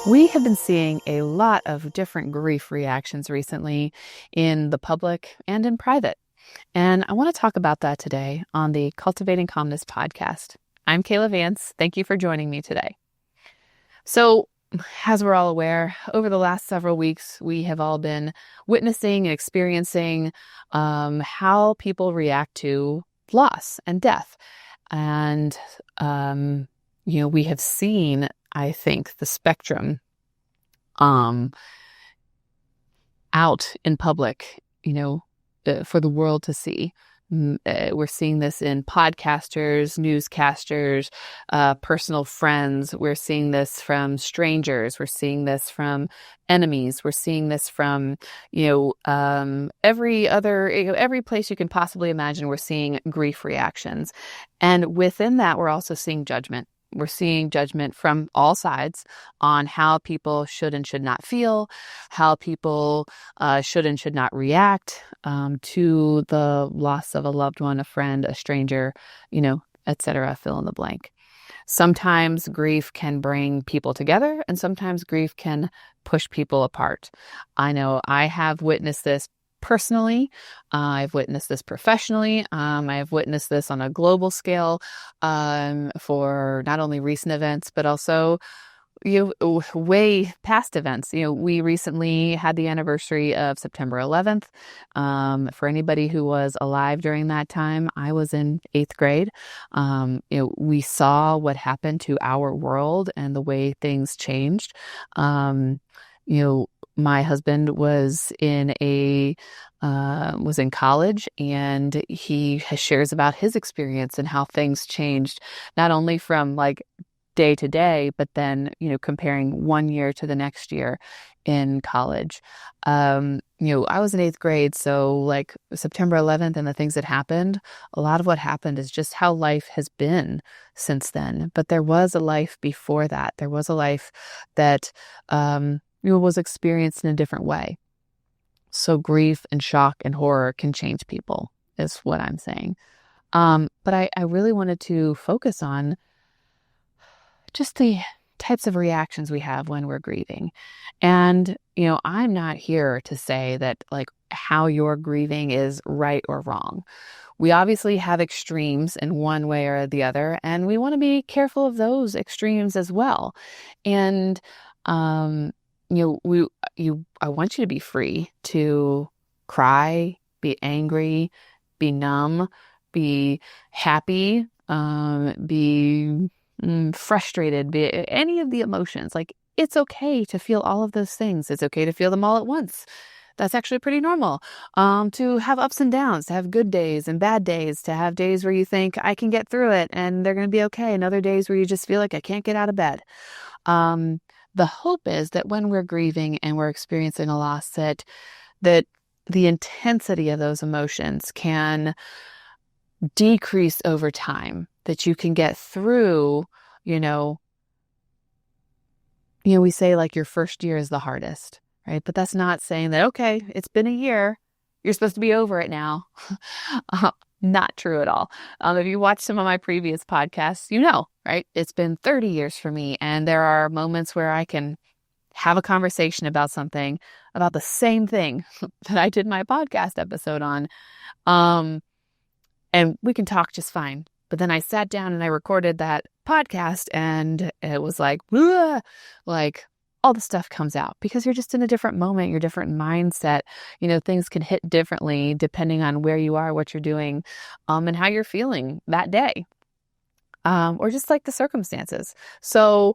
We have been seeing a lot of different grief reactions recently in the public and in private. And I want to talk about that today on the Cultivating Calmness podcast. I'm Kaela Vance. Thank you for joining me today. So, as we're all aware, over the last several weeks, we have all been witnessing and experiencing how people react to loss and death. And, we have seen, I think, the spectrum out in public, for the world to see. We're seeing this in podcasters, newscasters, personal friends. We're seeing this from strangers. We're seeing this from enemies. We're seeing this from, every place you can possibly imagine. We're seeing grief reactions. And within that, we're also seeing judgment. We're seeing judgment from all sides on how people should and should not feel, how people should and should not react to the loss of a loved one, a friend, a stranger, etc. Fill in the blank. Sometimes grief can bring people together, and sometimes grief can push people apart. I know I have witnessed this personally. I've witnessed this professionally. I have witnessed this on a global scale for not only recent events, but also way past events. We recently had the anniversary of September 11th. For anybody who was alive during that time, I was in 8th grade. We saw what happened to our world and the way things changed. My husband was in college, and he shares about his experience and how things changed, not only from like day to day, but then, comparing one year to the next year in college. I was in 8th grade, so like September 11th and the things that happened, a lot of what happened is just how life has been since then. But there was a life before that. There was a life that, was experienced in a different way. So grief and shock and horror can change people, is what I'm saying. But I really wanted to focus on just the types of reactions we have when we're grieving. And, I'm not here to say that like how you're grieving is right or wrong. We obviously have extremes in one way or the other, and we want to be careful of those extremes as well. And, I want you to be free to cry, be angry, be numb, be happy, be frustrated, be any of the emotions. Like, it's okay to feel all of those things. It's okay to feel them all at once. That's actually pretty normal. To have ups and downs, to have good days and bad days, to have days where you think I can get through it and they're going to be okay, and other days where you just feel like I can't get out of bed. The hope is that when we're grieving and we're experiencing a loss, that the intensity of those emotions can decrease over time, that you can get through, we say like your first year is the hardest, right? But that's not saying that, okay, it's been a year, you're supposed to be over it now. Not true at all. If you watch some of my previous podcasts, right? It's been 30 years for me. And there are moments where I can have a conversation about something, about the same thing that I did my podcast episode on. And we can talk just fine. But then I sat down and I recorded that podcast, and it was like, all the stuff comes out because you're just in a different moment, your different mindset. Things can hit differently depending on where you are, what you're doing, and how you're feeling that day, or just like the circumstances. So,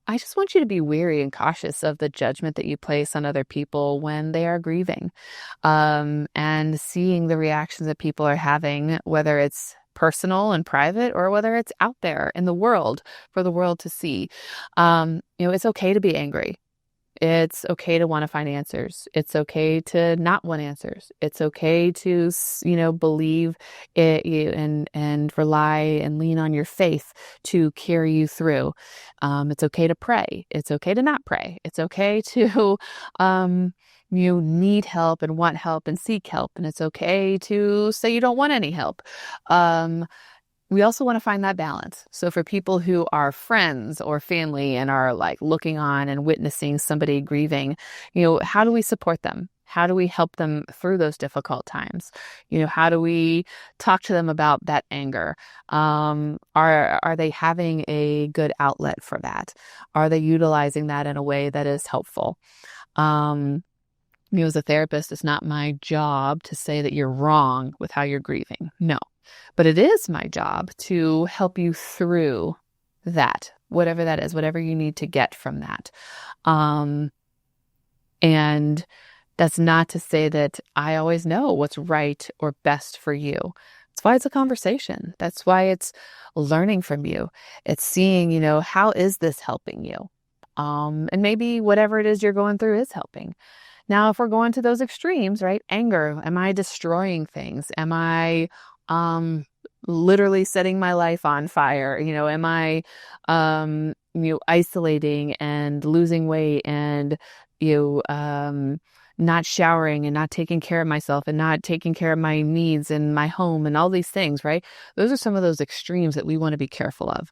I just want you to be wary and cautious of the judgment that you place on other people when they are grieving, and seeing the reactions that people are having, whether it's personal and private or whether it's out there in the world for the world to see. It's okay to be angry. It's okay to want to find answers. It's okay to not want answers. It's okay to, believe it and rely and lean on your faith to carry you through. It's okay to pray. It's okay to not pray. It's okay to, you need help and want help and seek help. And it's okay to say you don't want any help. We also want to find that balance. So for people who are friends or family and are like looking on and witnessing somebody grieving, how do we support them? How do we help them through those difficult times? How do we talk to them about that anger? Are they having a good outlet for that? Are they utilizing that in a way that is helpful? As a therapist, it's not my job to say that you're wrong with how you're grieving. No. But it is my job to help you through that, whatever that is, whatever you need to get from that. And that's not to say that I always know what's right or best for you. That's why it's a conversation. That's why it's learning from you. It's seeing, how is this helping you? And maybe whatever it is you're going through is helping. Now, if we're going to those extremes, right? Anger, am I destroying things? Am I literally setting my life on fire? Am I, isolating and losing weight and, not showering and not taking care of myself and not taking care of my needs and my home and all these things, right? Those are some of those extremes that we want to be careful of.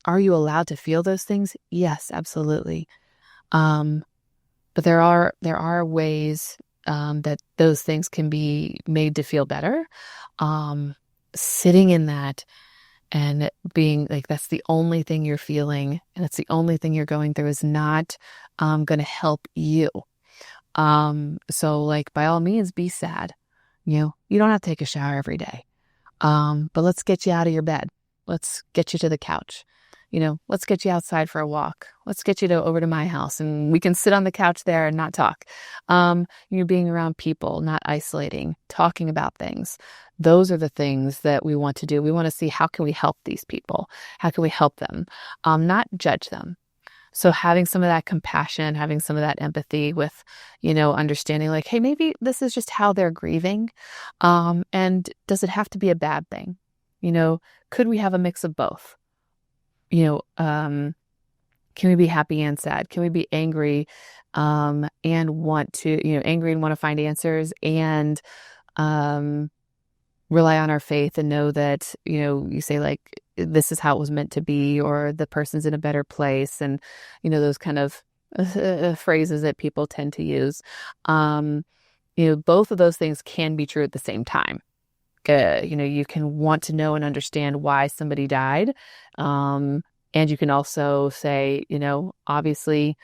Are you allowed to feel those things? Yes, absolutely. But there are ways that those things can be made to feel better. Sitting in that and being like, that's the only thing you're feeling and it's the only thing you're going through is not going to help you. So like, by all means, be sad. You don't have to take a shower every day. But let's get you out of your bed. Let's get you to the couch. Let's get you outside for a walk. Let's get you over to my house and we can sit on the couch there and not talk. You're being around people, not isolating, talking about things. Those are the things that we want to do. We want to see, how can we help these people? How can we help them? Not judge them. So having some of that compassion, having some of that empathy with, understanding like, hey, maybe this is just how they're grieving. And does it have to be a bad thing? Could we have a mix of both? Can we be happy and sad? Can we be angry, and want to, angry and want to find answers and, rely on our faith and know that, you say like, this is how it was meant to be, or the person's in a better place. And, those kind of phrases that people tend to use. Both of those things can be true at the same time. You can want to know and understand why somebody died. And you can also say, obviously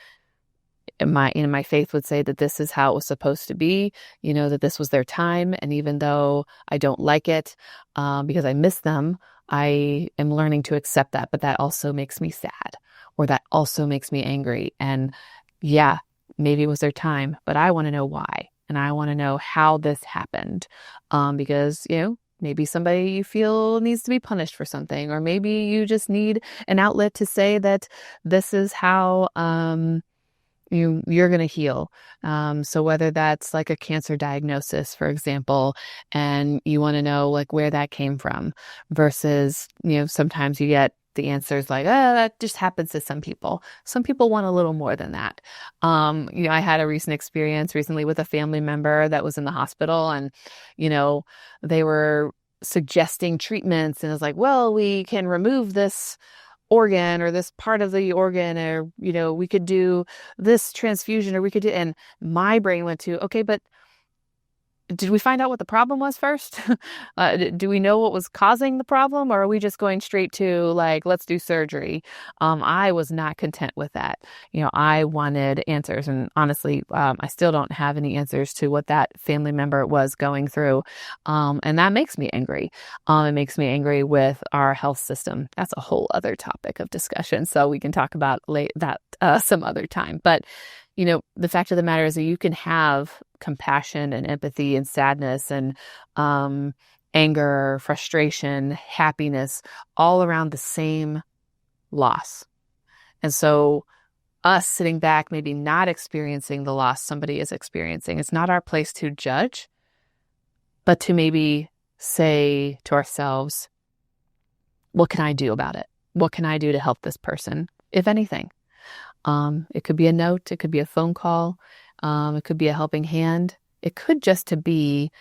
my faith would say that this is how it was supposed to be, that this was their time. And even though I don't like it, because I miss them, I am learning to accept that. But that also makes me sad, or that also makes me angry. And yeah, maybe it was their time, but I want to know why. And I want to know how this happened, because, maybe somebody you feel needs to be punished for something, or maybe you just need an outlet to say that this is how you're going to heal. So whether that's like a cancer diagnosis, for example, and you want to know like where that came from, versus, sometimes you get the answers like, that just happens to some people. Some people want a little more than that. I had a recent experience recently with a family member that was in the hospital, and, they were suggesting treatments, and it's like, well, we can remove this organ or this part of the organ, or, we could do this transfusion, or we could do, and my brain went to, okay, but did we find out what the problem was first? Do we know what was causing the problem, or are we just going straight to like, let's do surgery? I was not content with that. I wanted answers, and honestly, I still don't have any answers to what that family member was going through. And that makes me angry. It makes me angry with our health system. That's a whole other topic of discussion. So we can talk about that some other time. But the fact of the matter is that you can have compassion and empathy and sadness and anger, frustration, happiness, all around the same loss. And so us sitting back, maybe not experiencing the loss somebody is experiencing, it's not our place to judge, but to maybe say to ourselves, what can I do about it? What can I do to help this person, if anything? It could be a note. It could be a phone call. It could be a helping hand. It could just to be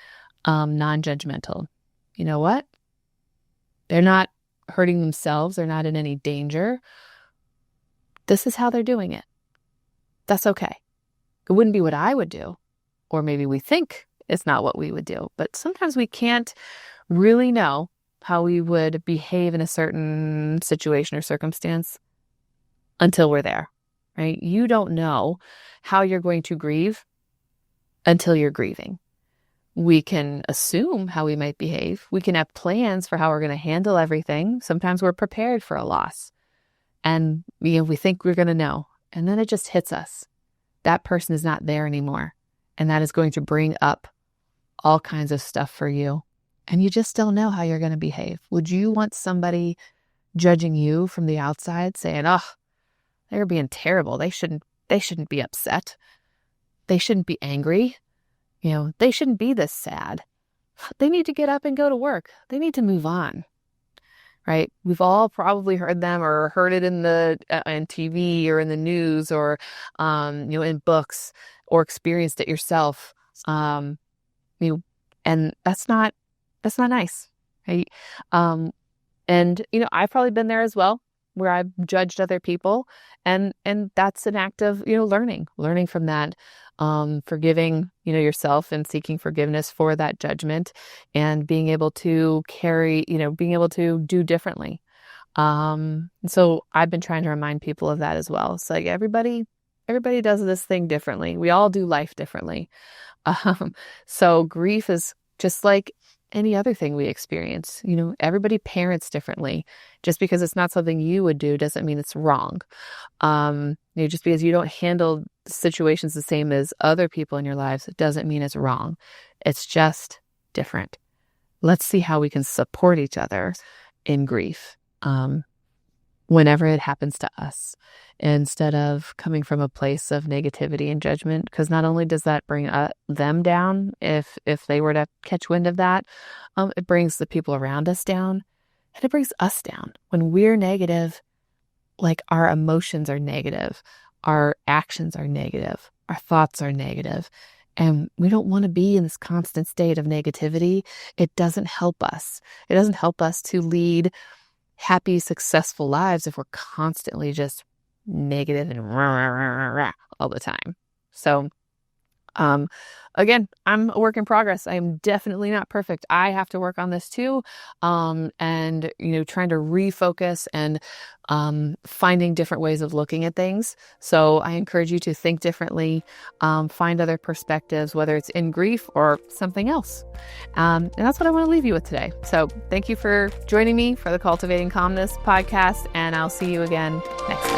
non-judgmental. You know what? They're not hurting themselves. They're not in any danger. This is how they're doing it. That's okay. It wouldn't be what I would do. Or maybe we think it's not what we would do. But sometimes we can't really know how we would behave in a certain situation or circumstance until we're there. Right? You don't know how you're going to grieve until you're grieving. We can assume how we might behave. We can have plans for how we're going to handle everything. Sometimes we're prepared for a loss. And we think we're going to know. And then it just hits us. That person is not there anymore. And that is going to bring up all kinds of stuff for you. And you just don't know how you're going to behave. Would you want somebody judging you from the outside saying, oh, they're being terrible. They shouldn't be upset. They shouldn't be angry. They shouldn't be this sad. They need to get up and go to work. They need to move on. Right? We've all probably heard them or heard it in TV or in the news or in books or experienced it yourself. And that's not nice. Right? And I've probably been there as well, where I've judged other people. And that's an act of, learning from that, forgiving, yourself and seeking forgiveness for that judgment and being able to being able to do differently. So I've been trying to remind people of that as well. It's like everybody does this thing differently. We all do life differently. So grief is just like any other thing we experience. Everybody parents differently. Just because it's not something you would do doesn't mean it's wrong. Just because you don't handle situations the same as other people in your lives, it doesn't mean it's wrong. It's just different. Let's see how we can support each other in grief whenever it happens to us, instead of coming from a place of negativity and judgment. Because not only does that bring them down, if they were to catch wind of that, it brings the people around us down, and it brings us down. When we're negative, like our emotions are negative, our actions are negative, our thoughts are negative, and we don't want to be in this constant state of negativity. It doesn't help us. It doesn't help us to lead happy, successful lives if we're constantly just negative and all the time. So, again, I'm a work in progress. I am definitely not perfect. I have to work on this too. And, trying to refocus and, finding different ways of looking at things. So I encourage you to think differently, find other perspectives, whether it's in grief or something else. And that's what I want to leave you with today. So thank you for joining me for the Cultivating Calmness podcast, and I'll see you again next time.